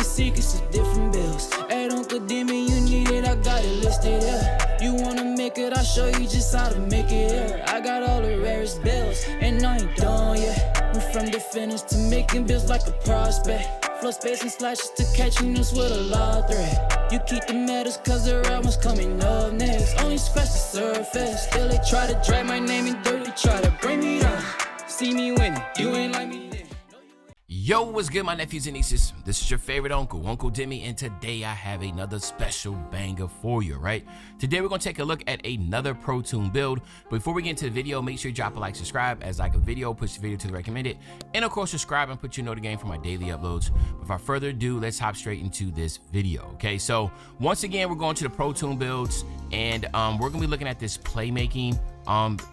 secrets of different bills. Hey, don't condemn me, you need it, I got it listed here. You wanna make it, I'll show you just how to make it here. I got all the rarest bills, and I ain't done yet. Went from the finish to making bills like a prospect. Flow space and slashes to catching us with a lot of threat. You keep the medals cause the right one's coming up next. Only scratch the surface, still they try to drag my name in dirt. They try to bring me down, see me winning, you ain't like me then. Yo, what's good, my nephews and nieces? This is your favorite uncle, Uncle Demi, and today I have another special banger for you, right? Today we're gonna take a look at another Pro Toon build. Before we get into the video, make sure you drop a like, subscribe, as like a video, push the video to the recommended, and of course subscribe and put your notification for my daily uploads. Without further ado, let's hop straight into this video, okay? So once again, we're going to the Pro Toon builds, and we're gonna be looking at this playmaking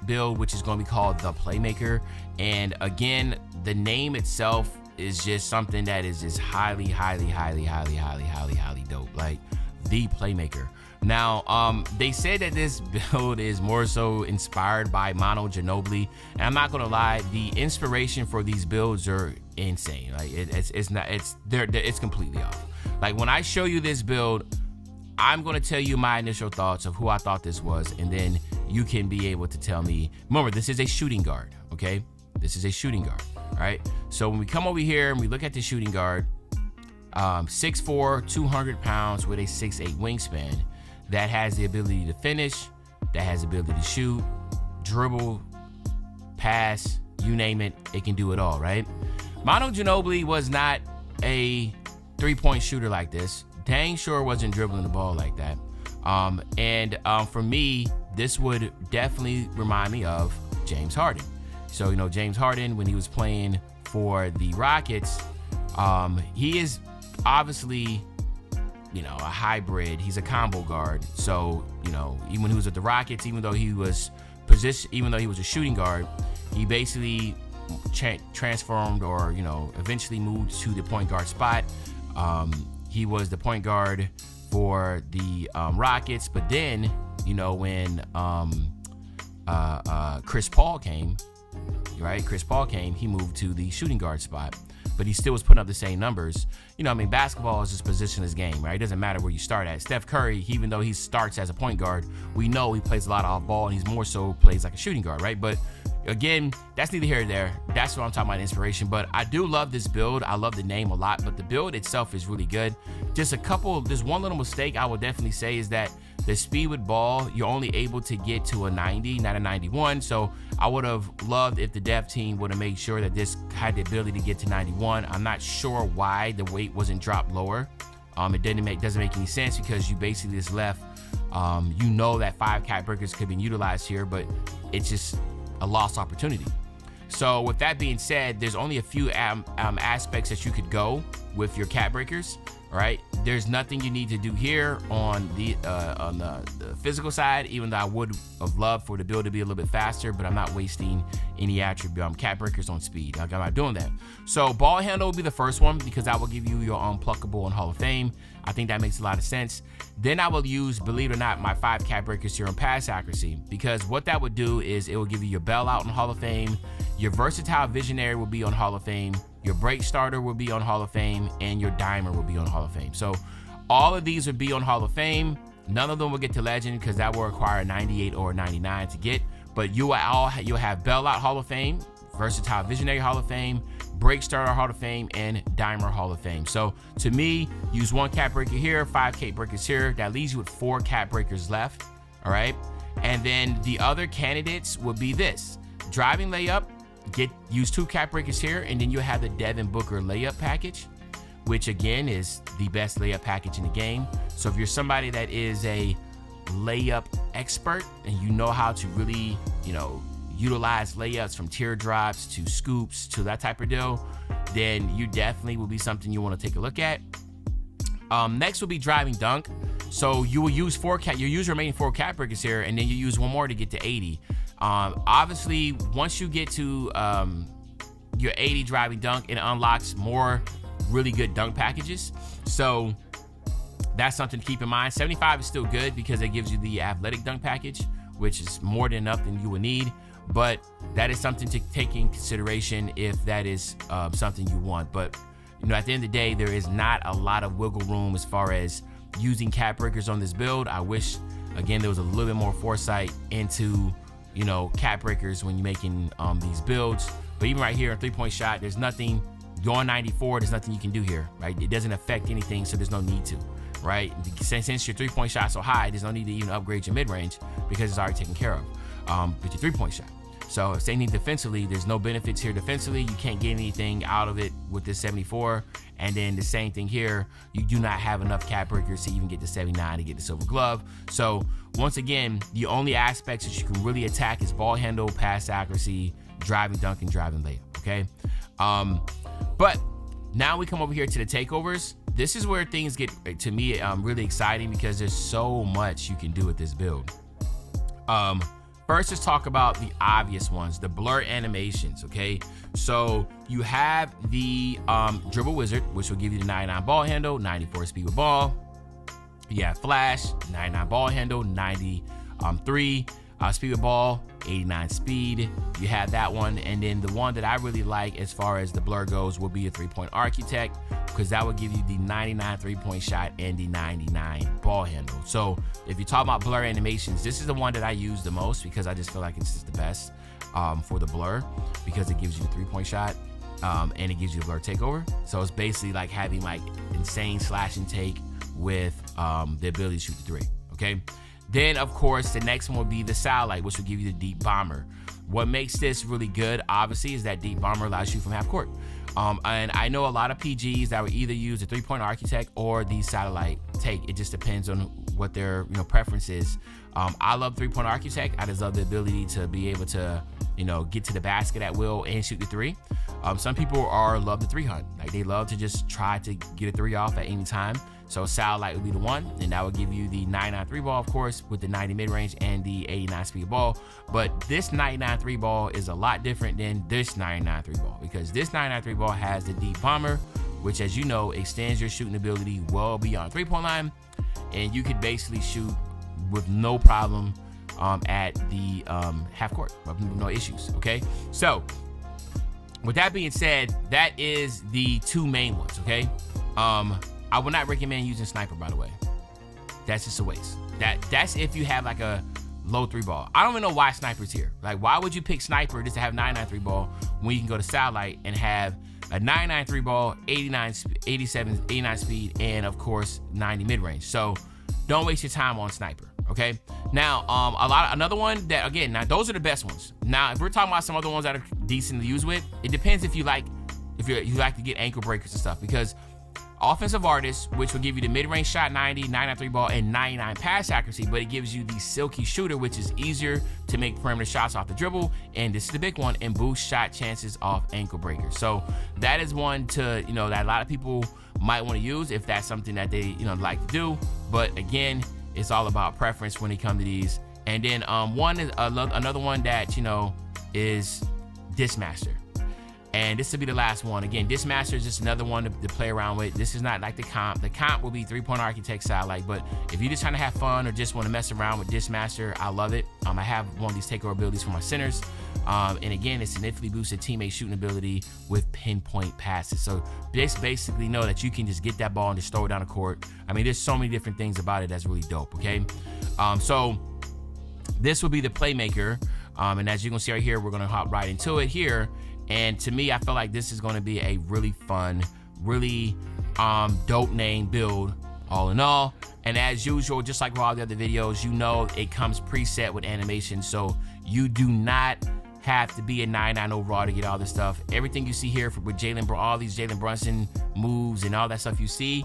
build, which is gonna be called the Playmaker. And again, the name itself is just something that is just highly dope, like the Playmaker. Now, they said that this build is more so inspired by Manu Ginobili, and I'm not gonna lie, the inspiration for these builds are insane. Like it's completely off. Like when I show you this build, I'm gonna tell you my initial thoughts of who I thought this was, and then you can be able to tell me. Remember, this is a shooting guard, okay? This is a shooting guard. All right, so when we come over here and we look at the shooting guard, 6'4", 200 pounds with a 6'8" wingspan, that has the ability to finish, that has the ability to shoot, dribble, pass, you name it, it can do it all, right? Manu Ginobili was not a three-point shooter like this. Dang sure wasn't dribbling the ball like that. For me, this would definitely remind me of James Harden. So, you know, James Harden, when he was playing for the Rockets, he is obviously, you know, a hybrid. He's a combo guard. So, you know, even when he was at the Rockets, even though he was a shooting guard, he basically transformed, or, you know, eventually moved to the point guard spot. He was the point guard for the Rockets, but then, you know, when Chris Paul came, right? Chris Paul came, he moved to the shooting guard spot, but he still was putting up the same numbers. You know, I mean, basketball is just positionless game, right? It doesn't matter where you start at. Steph Curry, even though he starts as a point guard, we know he plays a lot of off ball, and he's more so plays like a shooting guard, right? But again, that's neither here nor there. That's what I'm talking about, inspiration. But I do love this build. I love the name a lot, but the build itself is really good. Just one little mistake I would definitely say is that the speed with ball, you're only able to get to a 90, not a 91. So I would have loved if the dev team would have made sure that this had the ability to get to 91. I'm not sure why the weight wasn't dropped lower. It doesn't make any sense, because you basically just left, you know, that 5 cat breakers could be utilized here, but it's just a lost opportunity. So with that being said, there's only a few aspects that you could go with your cat breakers. Right, there's nothing you need to do here on the physical side, even though I would have loved for the build to be a little bit faster, but I'm not wasting any attribute cat breakers on speed. I'm not doing that. So ball handle will be the first one, because that will give you your unpluckable in Hall of Fame. I think that makes a lot of sense. Then I will use, believe it or not, my 5 cat breakers here on pass accuracy, because what that would do is it will give you your bailout in Hall of Fame, your versatile visionary will be on Hall of Fame, your break starter will be on Hall of Fame, and your dimer will be on Hall of Fame. So all of these would be on Hall of Fame. None of them will get to legend, because that will require a 98 or a 99 to get. But you'll have bailout Hall of Fame, versatile visionary Hall of Fame, break starter Hall of Fame, and dimer Hall of Fame. So to me, use 1 cat breaker here, 5 cat breakers here. That leaves you with 4 cat breakers left. All right. And then the other candidates would be this: driving layup, use 2 cat breakers here, and then you'll have the Devin Booker layup package, which again is the best layup package in the game. So if you're somebody that is a layup expert and you know how to really, you know, utilize layups from teardrops to scoops to that type of deal, then you definitely will be something you want to take a look at. Next will be driving dunk. So you will use you use remaining 4 cat breakers here, and then you use 1 more to get to 80. Obviously, once you get to your 80 driving dunk, it unlocks more really good dunk packages. So that's something to keep in mind. 75 is still good, because it gives you the athletic dunk package, which is more than enough than you would need. But that is something to take in consideration if that is something you want. But at the end of the day, there is not a lot of wiggle room as far as using cap breakers on this build. I wish, again, there was a little bit more foresight into, cap breakers when you're making these builds. But even right here, a 3-point shot, there's nothing, going 94, there's nothing you can do here, right? It doesn't affect anything, so there's no need to, right? Since your 3-point shot's so high, there's no need to even upgrade your mid-range because it's already taken care of with your 3-point shot. So same thing defensively, there's no benefits here defensively. You can't get anything out of it with this 74. And then the same thing here, you do not have enough cap breakers to even get the 79 to get the silver glove. So once again, the only aspects that you can really attack is ball handle, pass accuracy, driving dunk, and driving layup, okay? But now we come over here to the takeovers. This is where things get, to me, really exciting because there's so much you can do with this build. First, let's talk about the obvious ones, the blur animations, okay? So you have the dribble wizard, which will give you the 99 ball handle, 94 speed with ball. You have flash, 99 ball handle, 93 speed with ball, 89 speed. You have that one. And then the one that I really like as far as the blur goes will be a 3-point architect, because that would give you the 99 3-point shot and the 99 ball handle. So if you talk about blur animations, this is the one that I use the most because I just feel like it's just the best for the blur, because it gives you a 3-point shot and it gives you a blur takeover. So it's basically like having like insane slash and take with the ability to shoot the 3, okay? Then, of course, the next one will be the satellite, which will give you the deep bomber. What makes this really good, obviously, is that deep bomber allows you from half court. And I know a lot of PGs that would either use the 3-point architect or the satellite take. It just depends on what their preference is. I love 3-point architect. I just love the ability to be able to get to the basket at will and shoot the 3. Some people love the 3 hunt. Like they love to just try to get a 3 off at any time. So satellite would be the one, and that would give you the 99 3 ball, of course, with the 90 mid-range and the 89 speed ball. But this 99 3 ball is a lot different than this 99 3 ball, because this 99 3 ball has the deep bomber, which, as you know, extends your shooting ability well beyond 3-point line, and you could basically shoot with no problem at the half court, no issues, okay? So with that being said, that is the 2 main ones, okay? I would not recommend using sniper, by the way. That's just a waste. That's if you have like a low 3 ball. I don't even know why sniper's here. Like, why would you pick sniper just to have 99 3 ball when you can go to satellite and have a 99 3 ball, 89 speed, and of course 90 mid range. So don't waste your time on sniper. Okay. Now, another one that, again, now those are the best ones. Now, if we're talking about some other ones that are decent to use with, it depends if you like to get ankle breakers and stuff, because offensive artist, which will give you the mid-range shot 90, 99 3 ball, and 99 pass accuracy, but it gives you the silky shooter, which is easier to make perimeter shots off the dribble, and this is the big one, and boost shot chances off ankle breakers. So that is one to, that a lot of people might want to use if that's something that they, like to do. But again, it's all about preference when it comes to these. And then another one that, is Dismaster. And this will be the last one. Again, Dismaster is just another one to play around with. This is not like the comp. The comp will be 3-point architect satellite, but if you're just trying to have fun or just want to mess around with Dismaster, I love it. I have one of these takeover abilities for my centers. And again, it significantly boosted teammate shooting ability with pinpoint passes. So just basically know that you can just get that ball and just throw it down the court. I mean, there's so many different things about it that's really dope, okay? So this will be the Playmaker. And as you can see right here, we're going to hop right into it here. And to me, I feel like this is going to be a really fun, really dope name build all in all. And as usual, just like with all the other videos, it comes preset with animation. So you do not have to be a 99 overall to get all this stuff. Everything you see here with all these Jalen Brunson moves and all that stuff you see,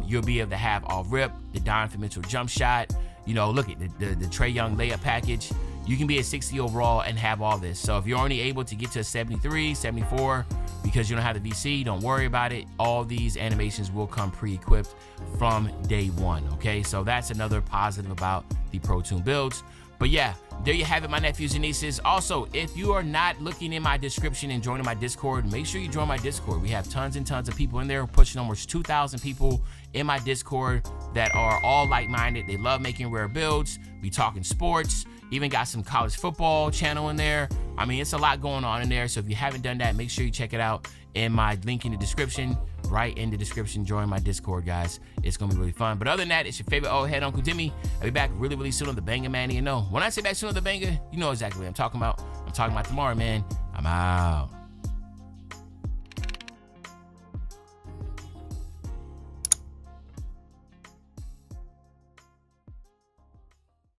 you'll be able to have all rip, the Donovan Mitchell jump shot, look at the Trae Young layup package. You can be a 60 overall and have all this. So if you're only able to get to a 73, 74, because you don't have the VC, don't worry about it. All these animations will come pre-equipped from day one, okay? So that's another positive about the Pro Toon builds. But yeah, there you have it, my nephews and nieces. Also, if you are not looking in my description and joining my Discord, make sure you join my Discord. We have tons and tons of people in there, pushing almost 2,000 people in my Discord that are all like-minded. They love making rare builds. We talking sports. Even got some college football channel in there. I mean, it's a lot going on in there. So if you haven't done that, make sure you check it out in my link in the description. right in the description. Join my Discord, guys. It's going to be really fun. But other than that, it's your favorite old head, Uncle Jimmy. I'll be back really, really soon on the Banger, man. You know, when I say back soon on the Banger, you know exactly what I'm talking about. I'm talking about tomorrow, man. I'm out.